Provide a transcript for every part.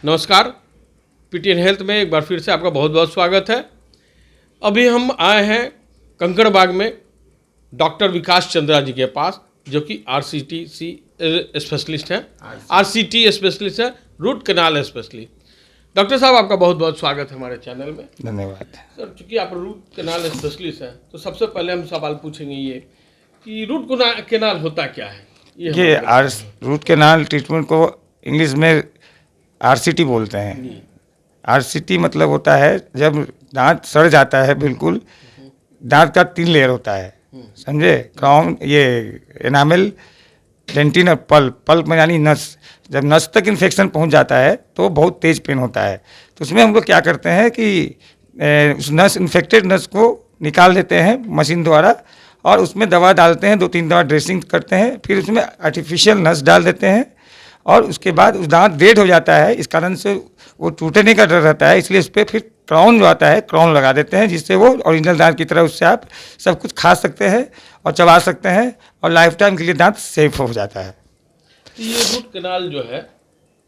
नमस्कार, PTN health में एक बार फिर से आपका बहुत बहुत स्वागत है। अभी हम आए हैं कंकड़बाग में डॉक्टर विकास चंद्रा जी के पास, जो कि आरसीटी स्पेशलिस्ट हैं, आरसीटी स्पेशलिस्ट है, रूट कैनाल स्पेशलिस्ट। डॉक्टर साहब, आपका बहुत बहुत स्वागत है हमारे चैनल में। धन्यवाद सर, चूँकि आप रूट कैनाल स्पेशलिस्ट हैं, तो सबसे पहले हम सवाल पूछेंगे ये कि रूट कैनाल होता क्या है? ये रूट कैनाल ट्रीटमेंट को इंग्लिश में आरसीटी बोलते हैं। आरसीटी मतलब होता है जब दांत सड़ जाता है, बिल्कुल दांत का 3 लेयर होता है, समझे? क्राउन, ये एनामल, डेंटिन और पल्प में यानी नस। जब नस तक इन्फेक्शन पहुंच जाता है तो बहुत तेज पेन होता है। तो उसमें हम लोग क्या करते हैं कि उस इन्फेक्टेड नस को निकाल देते हैं मशीन द्वारा, और उसमें दवा डालते हैं, 2-3 दवा ड्रेसिंग करते हैं, फिर उसमें आर्टिफिशियल नस डाल देते हैं, और उसके बाद उस दांत डेड हो जाता है। इस कारण से वो टूटने का डर रहता है, इसलिए उस पर फिर क्राउन जो आता है, क्राउन लगा देते हैं, जिससे वो ओरिजिनल दांत की तरह उससे आप सब कुछ खा सकते हैं और चबा सकते हैं, और लाइफ टाइम के लिए दांत सेफ हो जाता है। तो ये रूट कैनाल जो है,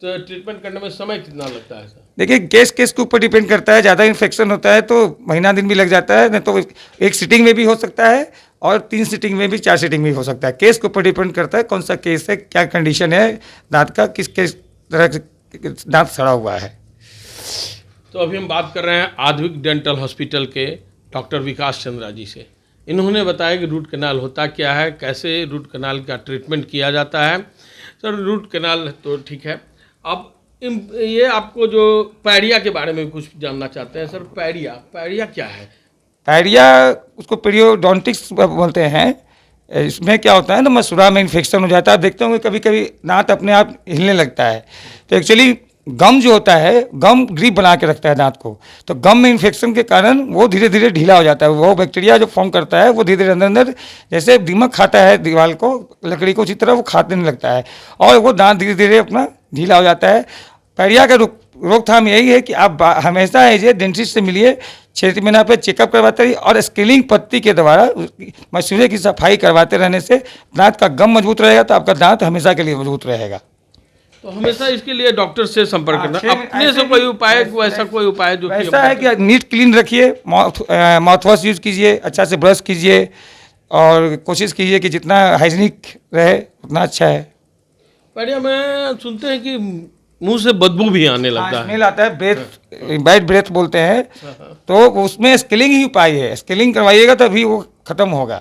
तो ट्रीटमेंट करने में समय कितना लगता है सर? देखिए, केस के ऊपर डिपेंड करता है। ज़्यादा इन्फेक्शन होता है तो महीना दिन भी लग जाता है, नहीं तो एक सिटिंग में भी हो सकता है, और 3 सिटिंग में भी, 4 सिटिंग में भी हो सकता है। केस के ऊपर डिपेंड करता है कौन सा केस है, क्या कंडीशन है दांत का, किस तरह से दांत सड़ा हुआ है। तो अभी हम बात कर रहे हैं आधुनिक डेंटल हॉस्पिटल के डॉक्टर विकास चंद्रा जी से। इन्होंने बताया कि रूट कैनाल होता क्या है, कैसे रूट कैनाल का ट्रीटमेंट किया जाता है। सर, रूट कैनाल तो ठीक है, अब ये आपको जो पैडिया के बारे में कुछ जानना चाहते हैं। सर, पैडिया क्या है? पैडिया, उसको पेरियोडोंटिक्स बोलते हैं। इसमें क्या होता है ना, मसूड़ा में इन्फेक्शन हो जाता है। आप देखते होंगे कभी कभी दांत अपने आप हिलने लगता है, तो एक्चुअली गम जो होता है, गम ग्रिप बना के रखता है दांत को। तो गम में इन्फेक्शन के कारण वो धीरे धीरे ढीला हो जाता है। वो बैक्टीरिया जो फॉर्म करता है, वो धीरे धीरे अंदर अंदर, जैसे दीमक खाता है दीवार को, लकड़ी को, उसी तरह वो खाने लगता है, और वो दांत धीरे धीरे अपना ढीला हो जाता है। पैडिया का रोकथाम यही है कि आप हमेशा ऐसे डेंटिस्ट से मिलिए, 6 महीना पे चेकअप करवाते रहिए, और स्केलिंग पत्ती के द्वारा मसूड़े की सफाई करवाते रहने से दांत का गम मजबूत रहेगा, तो आपका दांत हमेशा के लिए मजबूत रहेगा। तो हमेशा इसके लिए डॉक्टर से संपर्क करना। अपने से कोई उपाय, वैसा कोई उपाय जो ऐसा है कि नीट क्लीन रखिए, माउथ वॉश यूज कीजिए, अच्छा से ब्रश कीजिए, और कोशिश कीजिए कि जितना हाइजीनिक रहे उतना अच्छा है। पैडिया में सुनते हैं कि मुंह से बदबू भी आने लगता है, स्मेल आता है, बैड ब्रेथ बोलते हैं, तो उसमें स्केलिंग ही उपाय है। स्केलिंग करवाइएगा तभी वो खत्म होगा।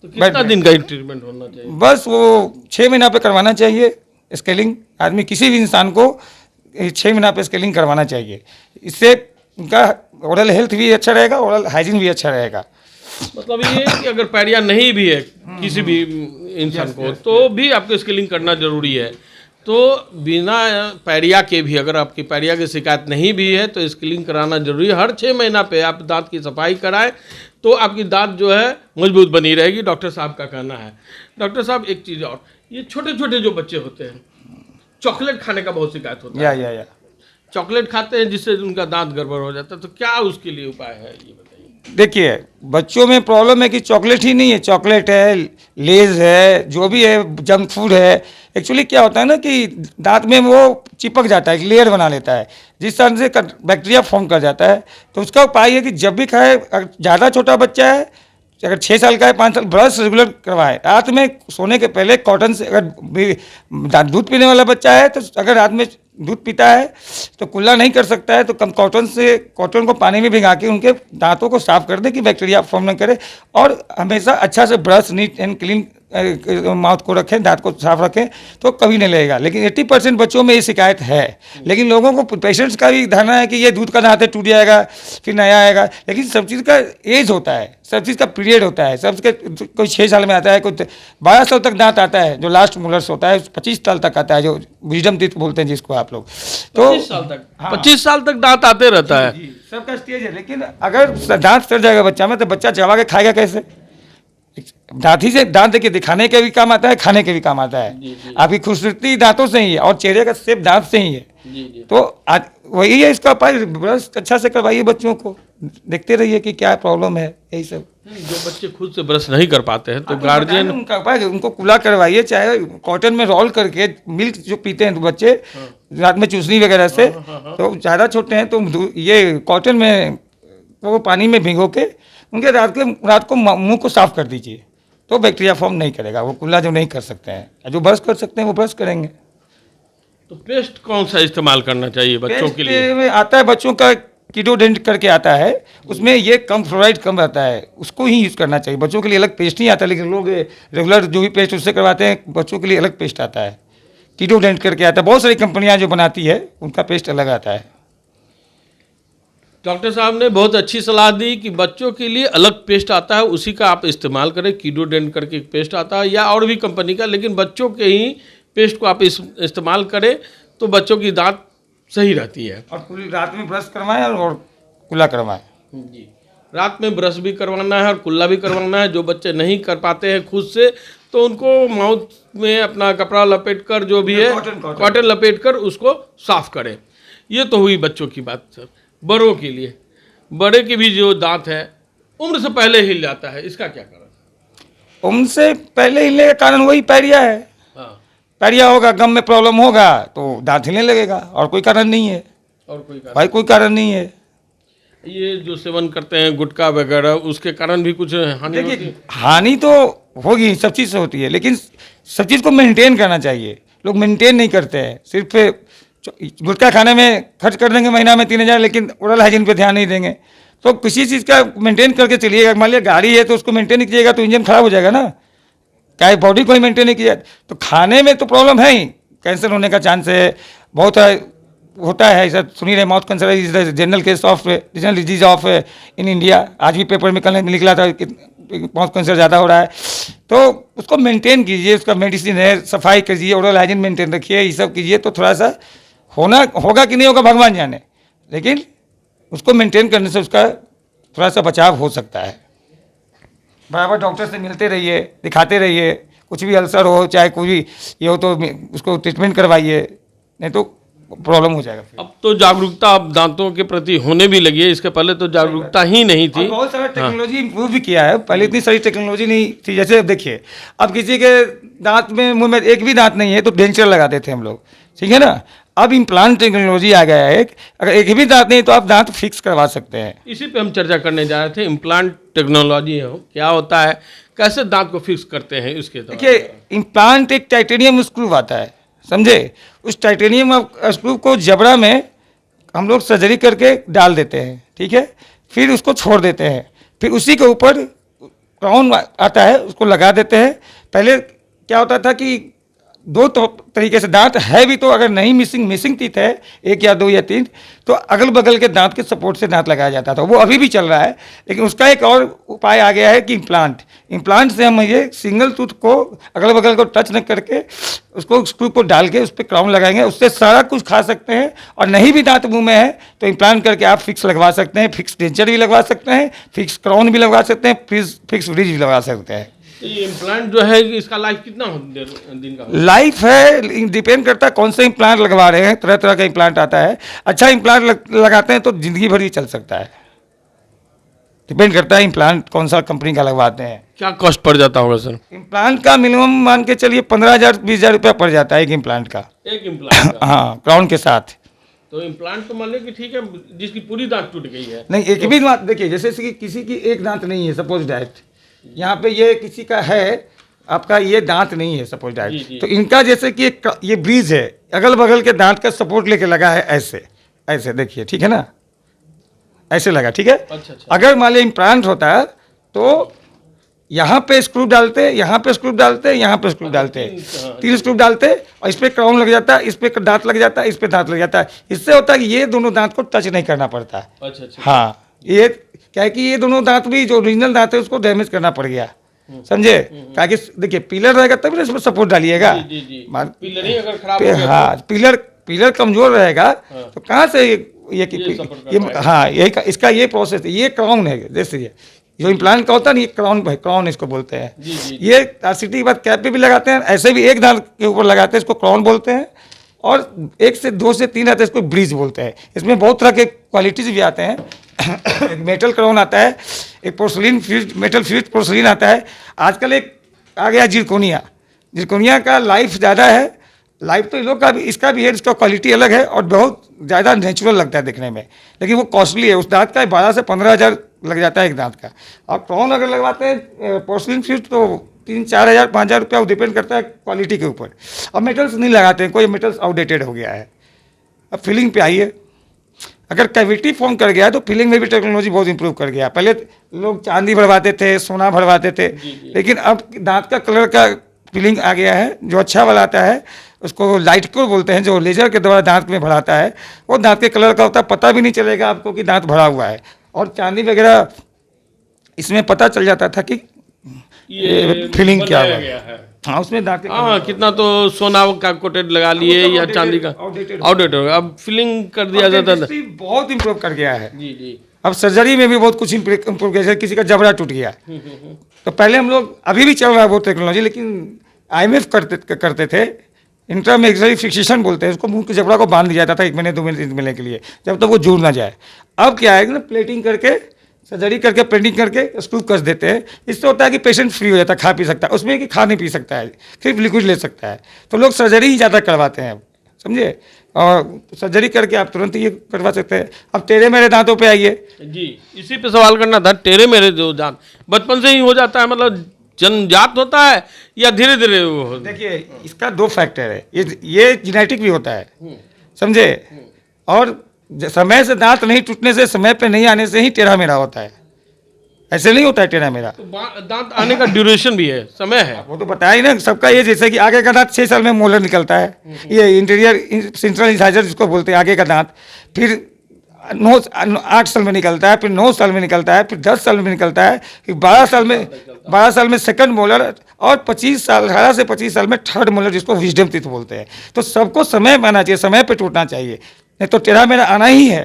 तो कितना दिन का ट्रीटमेंट होना चाहिए? बस वो 6 महीना पे करवाना चाहिए स्केलिंग। आदमी, किसी भी इंसान को 6 महीना पे स्केलिंग करवाना चाहिए। इससे उनका ओरल हेल्थ भी अच्छा रहेगा, ओरल हाइजीन भी अच्छा रहेगा। मतलब ये कि अगर पैडिया नहीं भी है किसी भी इंसान को, तो भी आपको स्केलिंग करना जरूरी है। तो बिना पैडिया के भी, अगर आपकी पैडिया की शिकायत नहीं भी है, तो स्केलिंग कराना जरूरी है। हर 6 महीना पे आप दांत की सफाई कराएं, तो आपकी दांत जो है मजबूत बनी रहेगी, डॉक्टर साहब का कहना है। डॉक्टर साहब, एक चीज़ और, ये छोटे छोटे जो बच्चे होते हैं, चॉकलेट खाने का बहुत शिकायत होता है। या चॉकलेट खाते हैं जिससे उनका दांत गड़बड़ हो जाता है, तो क्या उसके लिए उपाय है, ये बताइए। देखिए, बच्चों में प्रॉब्लम है कि चॉकलेट ही नहीं है, चॉकलेट है, लेज है, जो भी है, जंक फूड है। एक्चुअली क्या होता है ना कि दांत में वो चिपक जाता है, एक लेयर बना लेता है, जिस तरह से बैक्टीरिया फॉर्म कर जाता है। तो उसका उपाय है कि जब भी खाए, अगर ज़्यादा छोटा बच्चा है, अगर 6 साल का है, 5 साल, ब्रश रेगुलर करवाएं। रात में सोने के पहले कॉटन से, अगर दूध पीने वाला बच्चा है, तो अगर रात में दूध पीता है तो कुल्ला नहीं कर सकता है, तो कम कॉटन को पानी में भिगा के उनके दांतों को साफ कर दे कि बैक्टीरिया फॉर्म न करे। और हमेशा अच्छा से brush, neat and clean mouth को रखें, दांत को साफ रखें, तो कभी नहीं लगेगा। लेकिन 80% बच्चों में ये शिकायत है। लेकिन लोगों को, पेशेंट्स का भी धारणा है कि ये दूध का दांत है, टूट जाएगा, फिर नया आएगा। लेकिन सब चीज़ का एज होता है, सब चीज़ का पीरियड होता है। सबके कोई 6 साल में आता है, कोई 12 साल तक दांत आता है, जो लास्ट मोलर्स होता है, 25 साल तक आता है, जो विजडम टीथ बोलते हैं जिसको आप लोग। तो 25 साल तक, हाँ, 25 साल तक दांत आते रहता है। सबका स्टेज है। लेकिन अगर दांत सड़ जाएगा बच्चा में, तो बच्चा चबा के खाएगा कैसे? दांत ही से, दांत देखिए, दिखाने के भी काम आता है, खाने के भी काम आता है। आपकी खूबसूरती दांतों से ही है, और चेहरे का शेप दांत से ही है। जी जी। तो आज वही है इसका उपाय, ब्रश अच्छा से करवाइए बच्चों को, देखते रहिए कि क्या प्रॉब्लम है, यही सब। जो बच्चे खुद से ब्रश नहीं कर पाते हैं तो हाँ, बताया गार्जियन ना उनका उपाय, उनको कुला करवाइए, चाहे कॉटन में रोल करके, मिल्क जो पीते हैं तो बच्चे रात में चूसनी वगैरह से, तो ज़्यादा छोटे हैं तो ये कॉटन में वो पानी में भिगो के उनके रात को मुंह को साफ कर दीजिए, तो बैक्टीरिया फॉर्म नहीं करेगा। वो कुल्ला जो नहीं कर सकते हैं, जो ब्रश कर सकते हैं वो ब्रश करेंगे। तो पेस्ट कौन सा इस्तेमाल करना चाहिए बच्चों के लिए? पेस्ट में आता है बच्चों का कीटोडेंट करके आता है, उसमें ये कम फ्लोराइड कम रहता है, उसको ही यूज़ करना चाहिए। बच्चों के लिए अलग पेस्ट नहीं आता, लेकिन लोग रेगुलर जो भी पेस्ट उससे करवाते हैं, बच्चों के लिए अलग पेस्ट आता है, कीटोडेंट करके आता है। बहुत सारी कंपनियां जो बनाती है उनका पेस्ट अलग आता है। डॉक्टर साहब ने बहुत अच्छी सलाह दी कि बच्चों के लिए अलग पेस्ट आता है, उसी का आप इस्तेमाल करें। कीटोडेंट करके एक पेस्ट आता है या और भी कंपनी का, लेकिन बच्चों के ही पेस्ट को आप इस्तेमाल करें तो बच्चों की दांत सही रहती है। और पूरी रात में ब्रश करवाएं और कुल्ला करवाएं। जी, रात में ब्रश भी करवाना है और कुल्ला भी करवाना है। जो बच्चे नहीं कर पाते हैं खुद से, तो उनको माउथ में अपना कपड़ा लपेट कर, जो भी है कॉटन लपेट कर उसको साफ करें। ये तो हुई बच्चों की बात सर। बड़ों के लिए, बड़े के भी जो दांत है उम्र से पहले हिल जाता है, इसका क्या कारण? उम्र से पहले हिलने का कारण वही पैरिया है। हाँ, पैरिया होगा, गम में प्रॉब्लम होगा तो दांत हिलने लगेगा, और कोई कारण नहीं है और कोई कारण? भाई, कोई कारण नहीं है। ये जो सेवन करते हैं गुटखा वगैरह, उसके कारण भी कुछ हानि होती है? देखिए, हानि तो होगी, सब चीज़ से होती है, लेकिन सब चीज़ को मेंटेन करना चाहिए। लोग मेंटेन नहीं करते हैं, सिर्फ गुटखा खाने में खर्च कर देंगे महीना में 3,000, लेकिन ओरल हाइजीन पे ध्यान नहीं देंगे। तो किसी चीज़ का मेंटेन करके चलिएगा। मान लिया गाड़ी है तो उसको मेंटेन नहीं कीजिएगा तो इंजन खराब हो जाएगा ना, क्या बॉडी को ही मेंटेन नहीं किया। तो खाने में तो प्रॉब्लम है ही, कैंसर होने का चांस है, बहुत होता है ऐसा। सुनी रहे, mouth cancer is the general case of general disease of in India. आज भी पेपर में कल निकला था कि माउथ कैंसर ज़्यादा हो रहा है। तो उसको मेंटेन कीजिए, उसका मेडिसिन है, सफाई कीजिए, ओरल हाइजीन मेंटेन रखिए, ये सब कीजिए तो थोड़ा सा होगा कि नहीं होगा भगवान जाने, लेकिन उसको मेंटेन करने से उसका थोड़ा सा बचाव हो सकता है। बराबर डॉक्टर से मिलते रहिए, दिखाते रहिए, कुछ भी अल्सर हो चाहे कोई भी ये हो तो उसको ट्रीटमेंट करवाइए, नहीं तो प्रॉब्लम हो जाएगा। अब तो जागरूकता अब दांतों के प्रति होने भी लगी है, इसके पहले तो जागरूकता ही नहीं थी। बहुत सारा टेक्नोलॉजी इम्प्रूव भी किया है, पहले इतनी सारी टेक्नोलॉजी नहीं थी। जैसे अब देखिए, अब किसी के दांत में, मुंह में एक भी दांत नहीं है तो डेंचर लगाते थे हम लोग, ठीक है ना। अब इम्प्लांट टेक्नोलॉजी आ गया है, अगर एक भी दांत नहीं तो आप दांत फिक्स करवा सकते हैं। इसी पे हम चर्चा करने जा रहे थे, इम्प्लांट टेक्नोलॉजी है क्या होता है, कैसे दांत को फिक्स करते हैं इसके द्वारा? देखिए, इम्प्लांट एक टाइटेनियम स्क्रू आता है, समझे। उस टाइटेनियम स्क्रू को जबड़ा में हम लोग सर्जरी करके डाल देते हैं, ठीक है, फिर उसको छोड़ देते हैं, फिर उसी के ऊपर क्राउन आता है, उसको लगा देते हैं। पहले क्या होता था कि दो तरीके से दांत है भी, तो अगर नहीं मिसिंग टीथ है, 1 या 2 या 3, तो अगल बगल के दांत के सपोर्ट से दांत लगाया जाता था। वो अभी भी चल रहा है, लेकिन उसका एक और उपाय आ गया है कि इम्प्लांट से हम ये सिंगल टूथ को अगल बगल को टच न करके उसको स्क्रू को डाल के उस पर क्राउन लगाएंगे, उससे सारा कुछ खा सकते हैं। और नहीं भी दांत मुंह में है तो इम्प्लांट करके आप फिक्स लगवा सकते हैं, फिक्स डेंचर भी लगवा सकते हैं, फिक्स क्राउन भी लगवा सकते हैं, फिक्स ब्रिज भी लगवा सकते हैं। ये इम्प्लांट जो है इसका लाइफ कितना दिन का? लाइफ है, डिपेंड करता है कौन सा इम्प्लांट लगवा रहे हैं। तरह तरह का इम्प्लांट आता है, अच्छा इम्प्लांट लगाते हैं तो जिंदगी भर ही चल सकता है। डिपेंड करता है इम्प्लांट कौन सा कंपनी का लगवाते हैं। क्या कॉस्ट पड़ जाता होगा सर? इम्प्लांट का मिनिमम मान के चलिए 15,000-20,000 रुपया पड़ जाता है एक इम्प्लांट का। एक इम्प्लांट का? हाँ, क्राउन के साथ। तो इम्प्लांट तो मान लो कि ठीक है, जिसकी पूरी दांत टूट गई है। नहीं, एक भी दांत, देखिए जैसे किसी की एक दांत नहीं है, सपोज डैट, यहाँ पे ये किसी का है, आपका ये दांत नहीं है सपोज डैट, तो इनका जैसे कि ये ब्रिज है, अगल बगल के दांत का सपोर्ट लेके लगा है, ऐसे ऐसे देखिए, ठीक है ना, ऐसे लगा, ठीक है। अच्छा। अगर मान लीजिए इम्प्लांट होता है तो यहाँ पे स्क्रू डालते, यहाँ पे स्क्रू डालते, यहाँ पे स्क्रू डालते, 3 स्क्रू डालते, और इस पे क्राउन लग जाता है, इस पे दांत लग जाता है, इस पे दांत लग जाता है। इससे होता है कि ये दोनों दांत को टच नहीं करना पड़ता है। अच्छा। हाँ, ये क्या है कि ये दोनों दांत भी जो ओरिजिनल दांत है उसको डैमेज करना पड़ गया, समझे। क्या कि देखिए, पिलर रहेगा तभी ना इसमें सपोर्ट डालिएगा। पिलर ही अगर खराब हो गया, हाँ, पिलर कमजोर रहेगा तो कहाँ से ये हाँ, यही इसका ये प्रोसेस है। ये क्राउन है, जैसे ये जो इम्प्लांट का होता है ना, ये क्राउन इसको बोलते हैं। ये आरसीटी के बाद कैप पे भी लगाते हैं, ऐसे भी एक दांत के ऊपर लगाते हैं, इसको क्राउन बोलते हैं। और 1 से 2 से 3 आता है, इसको ब्रिज बोलते हैं। इसमें बहुत तरह के क्वालिटीज भी आते हैं। एक मेटल क्राउन आता है, एक porcelain fuse, metal fuse porcelain आता है। आजकल एक आ गया जिरकोनिया। जिरकोनिया का लाइफ ज़्यादा है, लाइफ तो इन लोग का भी, इसका भी है, इसका क्वालिटी अलग है और बहुत ज़्यादा नेचुरल लगता है दिखने में, लेकिन वो कॉस्टली है। उस दांत का 12 से 15 हज़ार लग जाता है एक दांत का। और क्राउन अगर लगवाते हैं पोर्सलिन फ्यूज तो 3-4 हज़ार 5 हज़ार रुपया, वो डिपेंड करता है क्वालिटी के ऊपर। अब मेटल्स नहीं लगाते हैं, कोई मेटल्स आउटडेटेड हो गया है। अब फिलिंग पे आइए, अगर कैविटी फॉर्म कर गया है तो फिलिंग में भी टेक्नोलॉजी बहुत इंप्रूव कर गया। पहले लोग चांदी भरवाते थे, सोना भरवाते थे, लेकिन अब दांत का कलर का फिलिंग आ गया है जो अच्छा वाला आता है, उसको लाइट कोर बोलते हैं, जो लेजर के द्वारा दांत में भराता है। वो दांत के कलर का होता है, पता भी नहीं चलेगा आपको कि दांत भरा हुआ है। और चांदी वगैरह इसमें पता चल जाता था कि ये फिलिंग क्या हुआ है। हाँ, उसमें दांत कितना तो सोना का कोटेड लगा लिए या चांदी का आउटडेटेड हो गया, अब फिलिंग कर दिया जाता था। बहुत इंप्रूव कर गया है। जी जी। अब सर्जरी में भी बहुत कुछ इंप्रूव किया। किसी का जबड़ा टूट गया तो पहले हम लोग, अभी भी चल रहा है वो टेक्नोलॉजी, लेकिन IMF करते थे, इंट्रामेक्सलरी फिक्सेशन बोलते हैं उसको। मुंह के जबड़ा को बांध दिया जाता था 1 महीने 2 महीने 3 महीने के लिए, जब तक वो जुड़ ना जाए। अब क्या है ना, प्लेटिंग करके, सर्जरी करके, प्रिंटिंग करके स्क्रू कस देते हैं। इससे होता है कि पेशेंट फ्री हो जाता है, खा पी सकता है। उसमें कि खा नहीं पी सकता है, सिर्फ लिक्विड ले सकता है। तो लोग सर्जरी ही ज़्यादा करवाते हैं, समझे। और सर्जरी करके आप तुरंत ये करवा सकते हैं। अब टेढ़े मेरे दांतों पे आइए जी, इसी पे सवाल करना था। टेढ़े मेढ़े जो दांत बचपन से ही हो जाता है, मतलब जन्मजात होता है या धीरे धीरे वो? देखिए, इसका 2 फैक्टर है। ये जेनेटिक भी होता है, समझे। और समय से दांत नहीं टूटने से, समय पे नहीं आने से ही टेढ़ा मेढ़ा होता है, ऐसे नहीं होता है टेढ़ा मेढ़ा। तो दांत आने का ड्यूरेशन भी है, समय है। वो तो बताया ही ना सबका। ये जैसे कि आगे का दांत 6 साल में मोलर निकलता है, ये इंटीरियर सेंट्रल इंसाइजर जिसको बोलते हैं, आगे का दांत। फिर 8 साल में निकलता है, फिर 9 साल में निकलता है, फिर 10 साल में निकलता है, फिर 12 साल में सेकंड मोलर, और 18 से 25 साल में थर्ड मोलर, जिसको विजडम टीथ बोलते हैं। तो सबको समय आना चाहिए, समय पे टूटना चाहिए, नहीं तो टेढ़ा मेढ़ा आना ही है,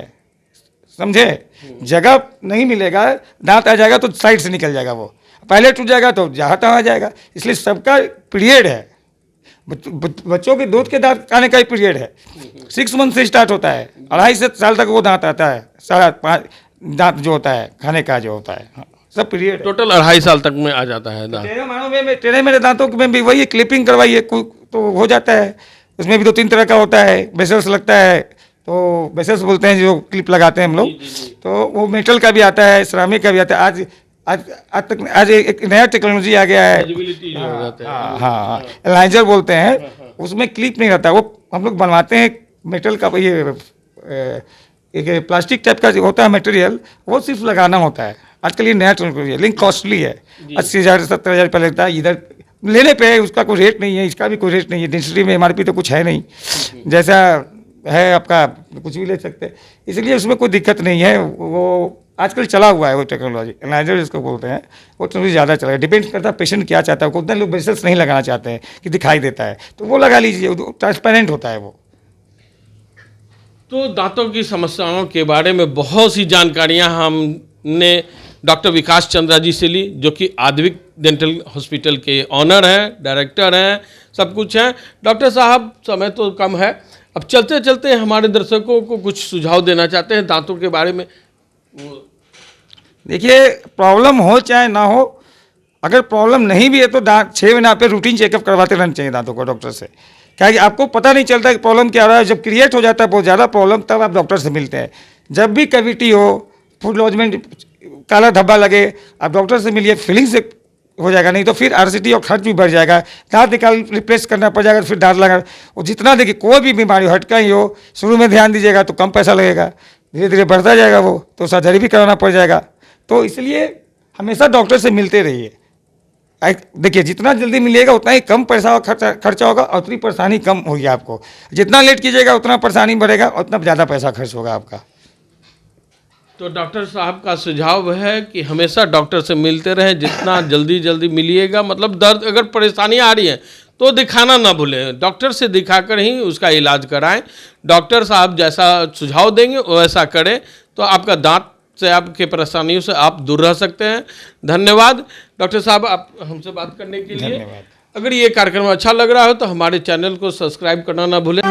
समझे। जगह नहीं मिलेगा, दांत आ जाएगा तो साइड से निकल जाएगा, वो पहले टूट जाएगा तो जहाँ तहाँ आ जाएगा। इसलिए सबका पीरियड है। बच्चों के दूध के दांत आने का ही पीरियड है, 6 मंथ से स्टार्ट होता है, 2.5 साल तक वो दांत आता है, सारा 5 दांत जो होता है खाने का जो होता है, हाँ, सब पीरियड टोटल 2.5 साल तक में आ जाता है दांत। टेढ़े मानों में टेढ़े मेरे दांतों में भी वही क्लिपिंग करवाइए तो हो जाता है। उसमें भी 2-3 तरह का होता है, बेसल्स लगता है, तो बेसल्स बोलते हैं जो क्लिप लगाते हैं हम लोग। तो वो मेटल का भी आता है, सिरामिक का भी आता है। आज एक नया टेक्नोलॉजी आ गया है, हाँ, एलाइजर बोलते हैं। उसमें क्लिप नहीं रहता, वो हम लोग बनवाते हैं मेटल का, ये एक प्लास्टिक टाइप का जो होता है मटेरियल, वो सिर्फ लगाना होता है। आजकल ये नया टेक्नोलॉजी है, लेकिन कॉस्टली है। 80,000 70,000 रुपये लगता है। इधर लेने पे उसका कोई रेट नहीं है, इसका भी कोई रेट नहीं है। डेंसिटी में MRP तो कुछ है नहीं, जैसा है आपका कुछ भी ले सकते हैं। इसलिए उसमें कोई दिक्कत नहीं है। वो आजकल चला हुआ है वो टेक्नोलॉजी, एनालाइजर जिसको बोलते हैं, वो टेक्नोलॉजी ज़्यादा चला है। डिपेंड करता है पेशेंट क्या चाहता है। उतना लोग बेसल्स नहीं लगाना चाहते हैं कि दिखाई देता है, तो वो लगा लीजिए, ट्रांसपेरेंट होता है वो। तो दांतों की समस्याओं के बारे में बहुत सी जानकारियां हमने डॉक्टर विकास चंद्रा जी से ली, जो कि आद्विक डेंटल हॉस्पिटल के ऑनर हैं, डायरेक्टर हैं, सब कुछ हैं। डॉक्टर साहब, समय तो कम है, अब चलते चलते हमारे दर्शकों को कुछ सुझाव देना चाहते हैं दांतों के बारे में। देखिए, प्रॉब्लम हो चाहे ना हो, अगर प्रॉब्लम नहीं भी है तो दांत 6 महीने पे रूटीन चेकअप करवाते रहना चाहिए दांतों को डॉक्टर से। क्या कि आपको पता नहीं चलता कि प्रॉब्लम क्या रहा है। जब क्रिएट हो जाता है बहुत ज़्यादा प्रॉब्लम, तब आप डॉक्टर से मिलते हैं। जब भी कैविटी हो, फूड लॉजमेंट, काला धब्बा लगे, आप डॉक्टर से मिलिए, फिलिंग से हो जाएगा। नहीं तो फिर RCT और खर्च भी बढ़ जाएगा, दांत निकाल रिप्लेस करना पड़ जाएगा, फिर दांत लगा। और जितना देखिए, कोई भी बीमारी हटका ही हो, शुरू में ध्यान दीजिएगा तो कम पैसा लगेगा, धीरे धीरे बढ़ता जाएगा वो, तो सर्जरी भी कराना पड़ जाएगा। तो इसलिए हमेशा डॉक्टर से मिलते रहिए। देखिए, जितना जल्दी मिलेगा उतना ही कम पैसा खर्चा होगा, और उतनी परेशानी कम होगी आपको। जितना लेट कीजिएगा उतना परेशानी बढ़ेगा, उतना ज़्यादा पैसा खर्च होगा आपका। तो डॉक्टर साहब का सुझाव है कि हमेशा डॉक्टर से मिलते रहें, जितना जल्दी मिलिएगा। मतलब दर्द अगर परेशानी आ रही है तो दिखाना ना भूलें, डॉक्टर से दिखाकर ही उसका इलाज कराएं। डॉक्टर साहब जैसा सुझाव देंगे वैसा करें, तो आपका दांत से, आपके परेशानियों से आप दूर रह सकते हैं। धन्यवाद डॉक्टर साहब, आप हमसे बात करने के लिए। अगर ये कार्यक्रम अच्छा लग रहा हो तो हमारे चैनल को सब्सक्राइब करना ना भूलें।